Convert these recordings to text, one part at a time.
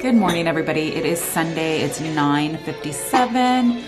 Good morning, everybody. It is Sunday. It's 9:57.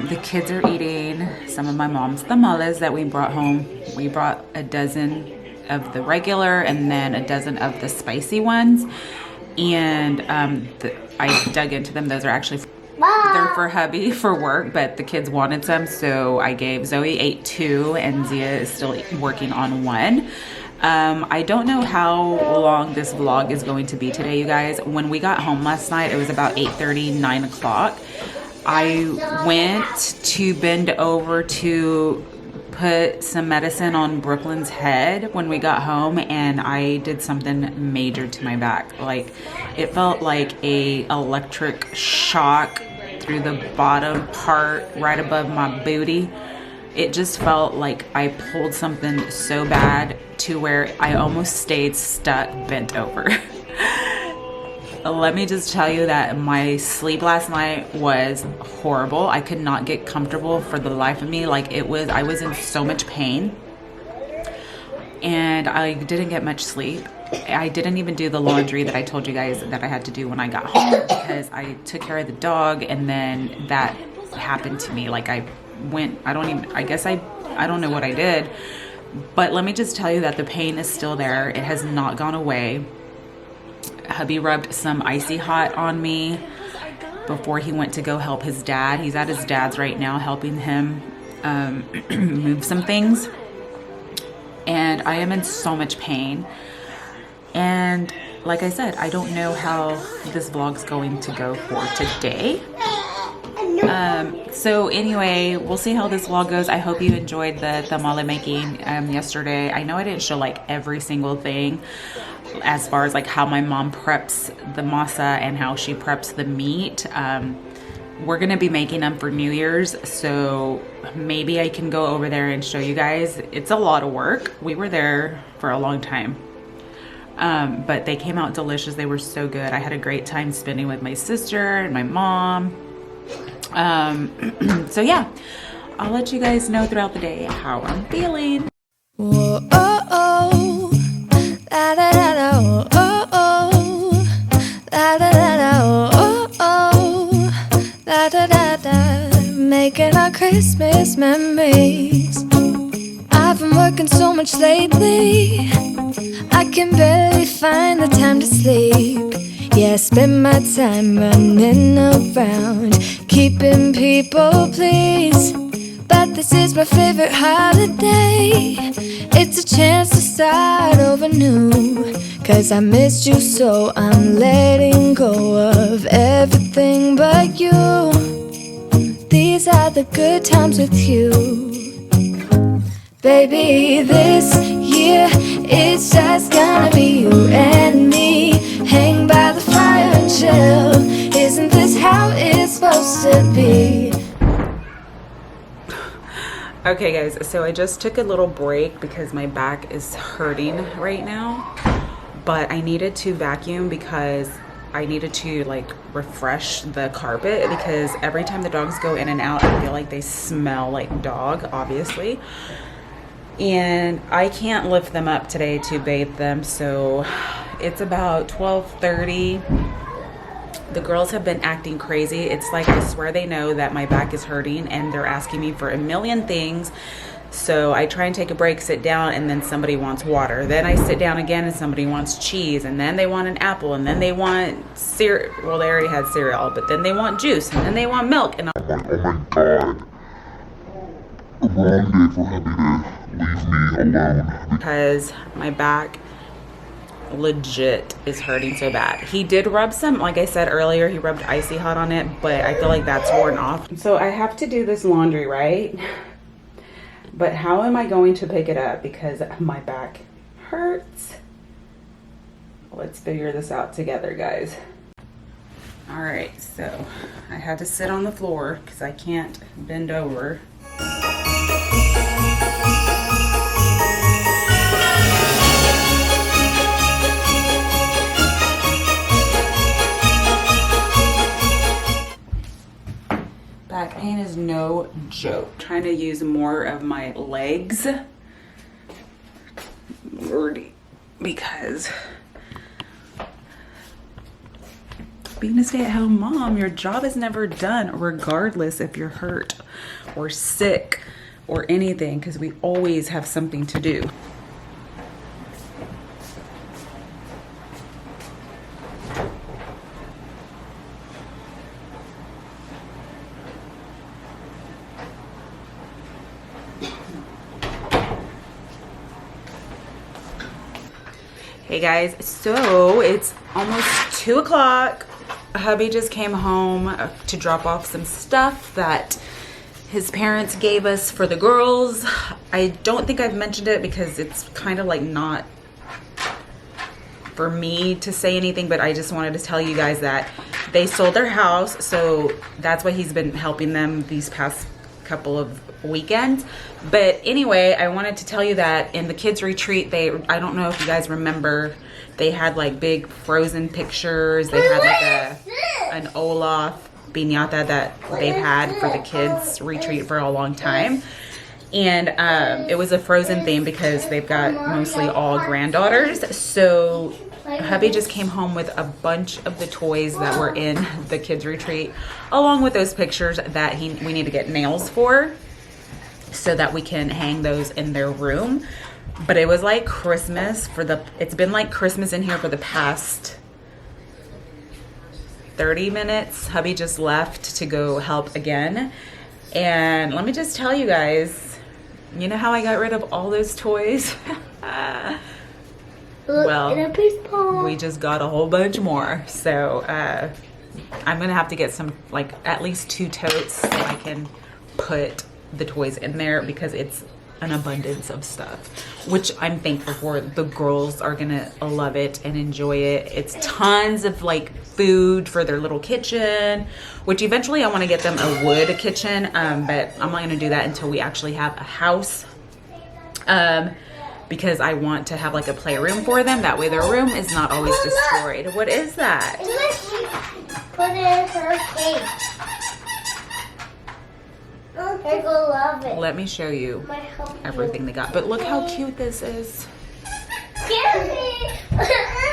The kids are eating some of my mom's tamales that we brought home. We brought a dozen of the regular and then a dozen of the spicy ones. And I dug into them. Those are actually, they're for hubby for work, but the kids wanted some. So I gave, Zoe ate 2 and Zia is still working on 1. I don't know how long this vlog is going to be today, you guys. When we got home last night, it was about 8:30, 9 o'clock. I went to bend over to put some medicine on Brooklyn's head when we got home, and I did something major to my back. Like, it felt like a electric shock through the bottom part right above my booty. It just felt like I pulled something so bad to where I almost stayed stuck bent over. Let me just tell you that my sleep last night was horrible. I could not get comfortable for the life of me. Like, I was in so much pain and I didn't get much sleep. I didn't even do the laundry that I told you guys that I had to do when I got home because I took care of the dog, and then that happened to me. Like, I don't know what I did, but let me just tell you that the pain is still there. It has not gone away. Hubby rubbed some icy hot on me before he went to go help his dad. He's at his dad's right now, helping him move some things. And I am in so much pain. And like I said, I don't know how this vlog's going to go for today. So anyway, we'll see how this vlog goes. I hope you enjoyed the tamale making yesterday. I know I didn't show like every single thing as far as like how my mom preps the masa and how she preps the meat. We're gonna be making them for New Year's, so maybe I can go over there and show you guys. It's a lot of work. We were there for a long time, but they came out delicious. They were so good. I had a great time spending with my sister and my mom. So yeah, I'll let you guys know throughout the day how I'm feeling. Whoa, oh, oh. La, da, da, da, oh, oh, oh. La, da, da, da, oh, oh, oh. La, da, da, da. Making our Christmas memories. I've been working so much lately, I can barely find the time to sleep. Yeah, I spend my time running around, keeping people pleased. But this is my favorite holiday. It's a chance to start over new. Cause I missed you, so I'm letting go of everything but you. These are the good times with you. Baby, this year it's just gonna be you and me. Hang by the fire and chill. Isn't this how it's supposed to be? Okay guys, so I just took a little break because my back is hurting right now, but I needed to vacuum because I needed to like refresh the carpet, because every time the dogs go in and out, I feel like they smell like dog, obviously. And I can't lift them up today to bathe them, so it's about 12:30. The girls have been acting crazy. It's like, I swear they know that my back is hurting and they're asking me for a million things. So I try and take a break, sit down, and then somebody wants water. Then I sit down again and somebody wants cheese, and then they want an apple, and then they want cereal. Well, they already had cereal, but then they want juice, and then they want milk. And I'm like, oh my God. Wrong day for hubby to leave me alone. Because my back legit is hurting so bad. He did rub some, like I said earlier, he rubbed icy hot on it, but I feel like that's worn off. So I have to do this laundry, right? But how am I going to pick it up because my back hurts? Let's figure this out together, guys. All right, so I had to sit on the floor because I can't bend over. Back pain is no joke. Trying to use more of my legs, Lordy, because being a stay-at-home mom, your job is never done, regardless if you're hurt or sick or anything, because we always have something to do. Hey guys, so it's almost 2 o'clock. Hubby just came home to drop off some stuff that his parents gave us for the girls. I don't think I've mentioned it because it's kind of like not for me to say anything, but I just wanted to tell you guys that they sold their house, so that's why he's been helping them these past couple of weekends. But anyway, I wanted to tell you that in the kids retreat, I don't know if you guys remember, they had like big frozen pictures. They had like an Olaf piñata that they've had for the kids retreat for a long time. And it was a frozen theme because they've got mostly all granddaughters. So hubby just came home with a bunch of the toys that were in the kids retreat, along with those pictures that we need to get nails for, so that we can hang those in their room. But it was like Christmas it's been like Christmas in here for the past 30 minutes. Hubby just left to go help again. And let me just tell you guys, you know how I got rid of all those toys? Well, we just got a whole bunch more. So I'm gonna have to get some, like at least 2 totes so I can put the toys in there, because it's an abundance of stuff, which I'm thankful for. The girls are gonna love it and enjoy it. It's tons of like food for their little kitchen, which eventually I want to get them a wood kitchen, but I'm not gonna do that until we actually have a house, because I want to have like a playroom for them. That way their room is not always destroyed. What is that? Put it in her cake. They're gonna love it. Let me show you everything they got. But look how cute this is.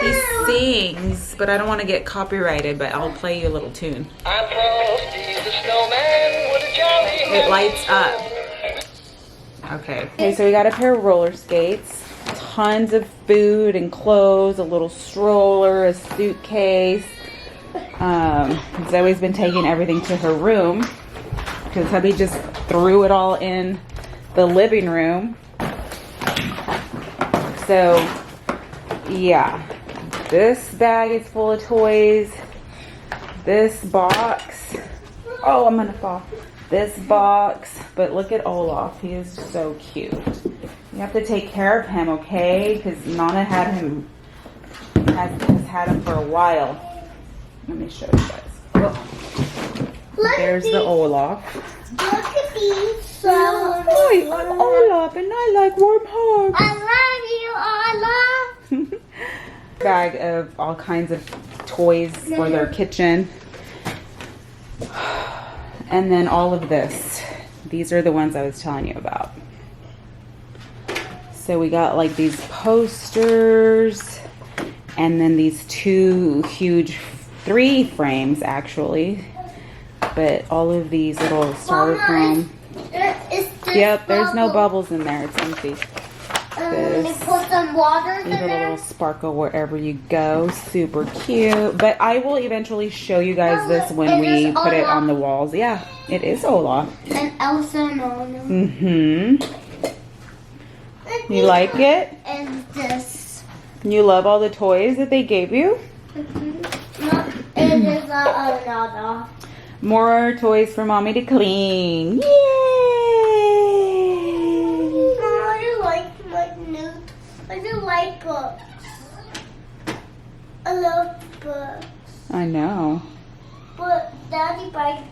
He sings, but I don't want to get copyrighted, but I'll play you a little tune. I'm Frosty the Snowman with a jolly. It lights up. Okay, so we got a pair of roller skates, tons of food and clothes, a little stroller, a suitcase. Zoe's been taking everything to her room because hubby just threw it all in the living room. So yeah, this bag is full of toys. This box, oh, I'm gonna fall. This box, but look at Olaf. He is so cute. You have to take care of him, okay? Because Nana has had him for a while. Let me show you guys. Oh. There's the Olaf. Look at these. So Hi, I'm Olaf and I like warm hugs. I love you, Olaf. Bag of all kinds of toys for their kitchen. And then all of this. These are the ones I was telling you about. So we got like these posters and then these 2 huge, 3 frames actually. But all of these little styrofoam. Yep, there's no bubbles in there. It's empty. This, put some water in leave a there. little sparkle wherever you go. Super cute. But I will eventually show you guys this when we put it on the walls. Yeah, it is Olaf. And Elsa and Anna. Mm-hmm. You like it? And this. You love all the toys that they gave you? No, it is another. More toys for mommy to clean. Yay! I like my new. I do like books. I love books. I know. But Daddy buys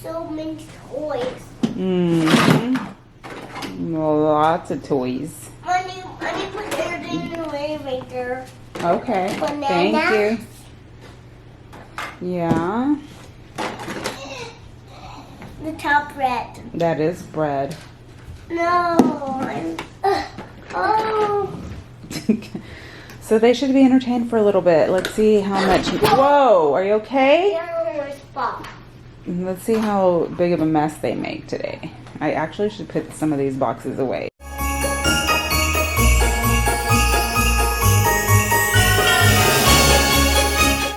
so many toys. Mm-hmm. Lots of toys. I need to put it in the elevator. Okay. Banana. Thank you. Yeah. The top red. That is bread. No. Oh. So they should be entertained for a little bit. Let's see how much. Whoa, are you okay? Down on my spot. Let's see how big of a mess they make today. I actually should put some of these boxes away.